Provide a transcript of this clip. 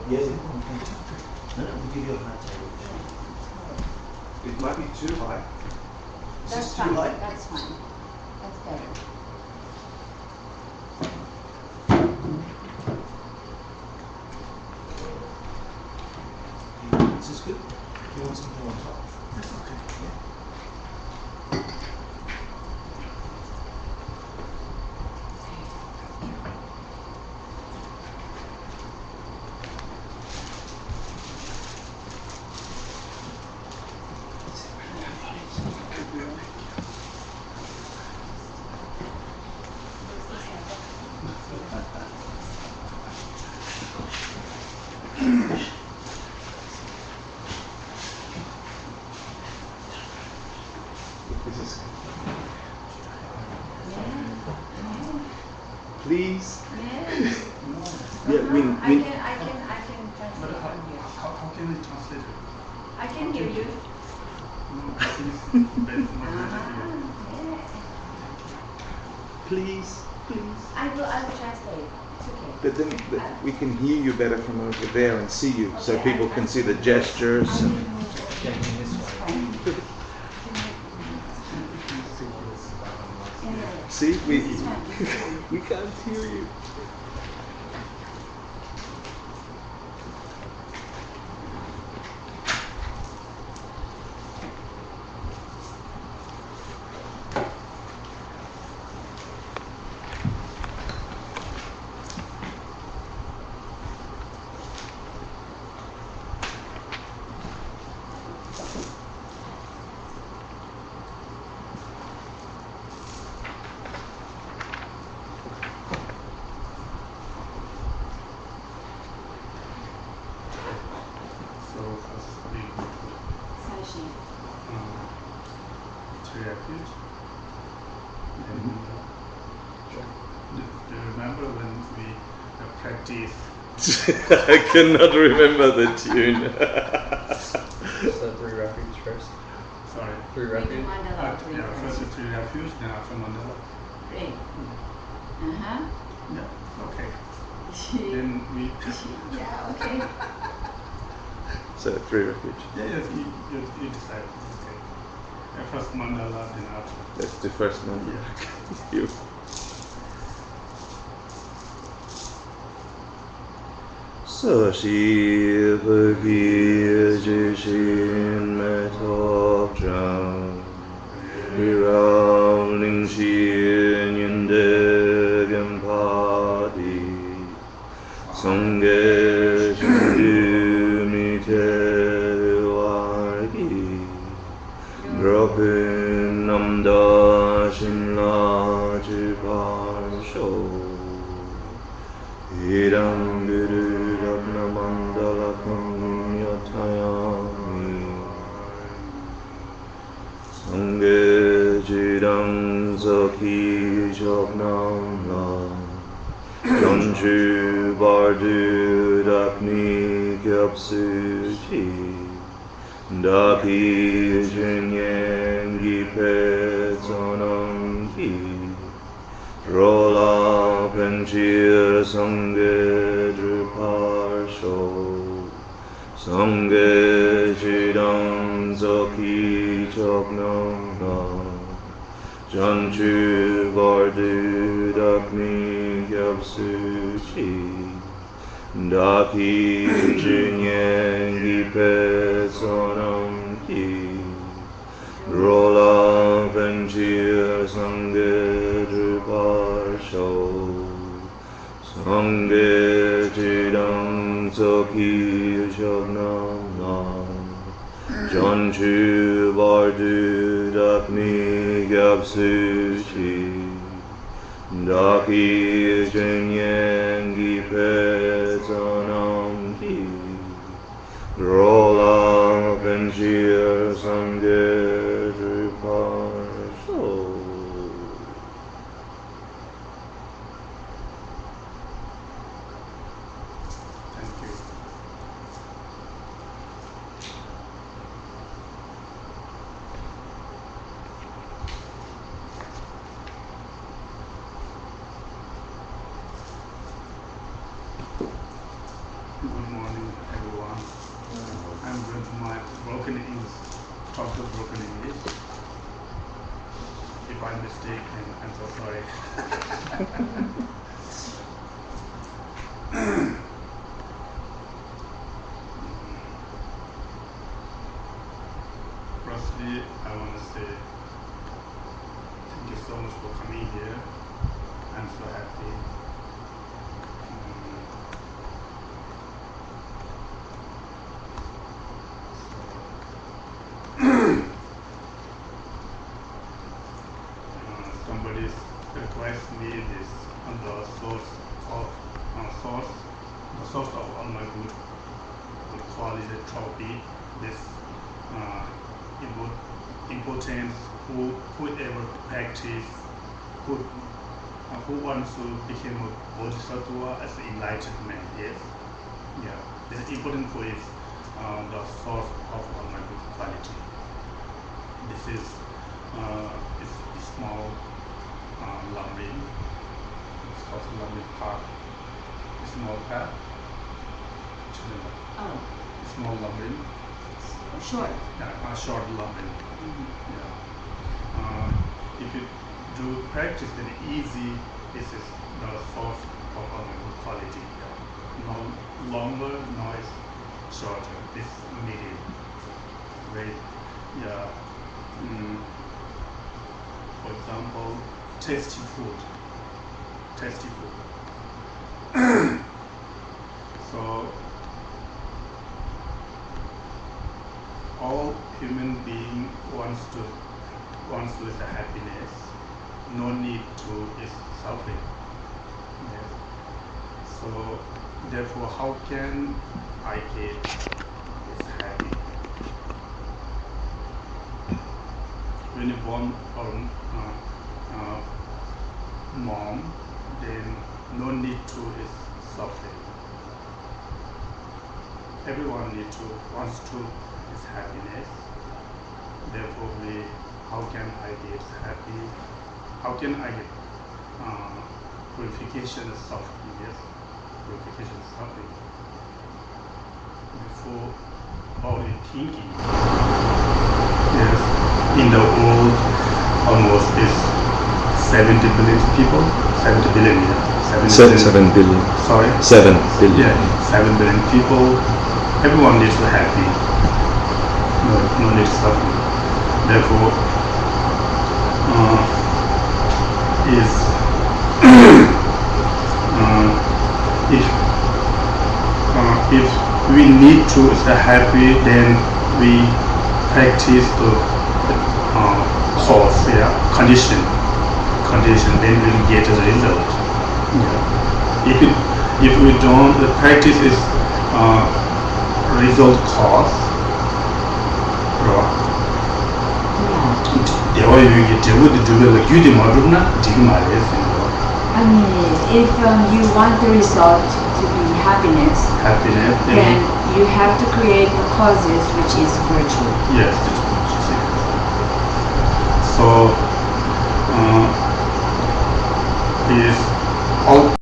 Yes, we'll give you a high table. It might be too high. That's too fine. high? That's fine. That's better. This is good. You want something on top? That's okay. Yeah. Please. Yes. Yeah, I can translate But from here. how can we translate it? I can hear you. No, please, Yeah. Please. I will translate. It's okay. But then we can hear you better from over there and see you, so Okay, people I- can see the gestures. I will And move Yeah, this way. see, we This is fine. we can't hear you. So first we go Sashi. to refuge. And do you remember when we practiced? I cannot remember the tune. So 3 refuge first. Sorry. 3 refuge. Mandala three Yeah, first. first 3 refuge, then after Mandela. Great. Uh-huh. Yeah, okay. Then we. Yeah, okay. So 3 refuge. Yes, you decide. Okay. First Mandala, then after. That's the first number. You. Sashi Bhagi Jishin Metop Jam Viram Ling Shin Yende Gampadi Sangye Shindu Mite Vargi Dropin Namda Shimla Jiparsho Idam Guru Ragna Mandala Yatayami Sangye Jidam Zaki Jognam La Janchu Bardu Dakni Kyapsuchi Daki Jinyen Gipe Zonangi Rola Penchir Sangye Druparsho Sangye Chidam Zoki Choknam Janchu Vardu Dakni Gyapsuchi Daki Jinyen Gipe Sonam Ki Rola Penchir Sangye Druparsho Sangye Chidam Zoki Choknam Janchu Vardu Dakni Gyapsuchi Daki Jinyen Gipe Zanam Ki I'm going to my broken English, talk to broken English. If I'm mistaken, I'm so sorry. Firstly, I want to say thank you so much for coming here. I'm so happy. Somebody request me this the source of all my good quality topic. This important whoever practice who wants to become a bodhisattva as enlightenment. Yes, yeah. This is important for is the source of all my good quality. This is small lumbering. It's called lumbering part. Small part. Oh, Small lumbering. short. Yeah, short lumbering. Yeah. If you do practice, then easy. This is the source of our good quality. Yeah. No longer, no is shorter. This medium. Very, yeah. For example, tasty food. Tasty food. So all human being wants to is the happiness. No need to is suffering. Yes. So therefore, how can I get this happy? When you born or mom, then no need to is suffering. Everyone wants to is happiness. Therefore, how can I get happy? How can I get purification of suffering? Yes, purification of suffering. Before about it thinking. Yes, in the world, almost is 70 billion people. 70 billion, yeah. 7 billion. Sorry. 7 billion. Yeah, 7 billion people. Everyone needs to be happy. No need to suffer. Therefore, if we need to stay happy, then we practice the cause, yeah, condition. Then we'll get the result. Yeah. If we don't, the practice is result cause. I mean, if you want the result to be happiness, then you have to create the causes, which is virtue. Yes. So is all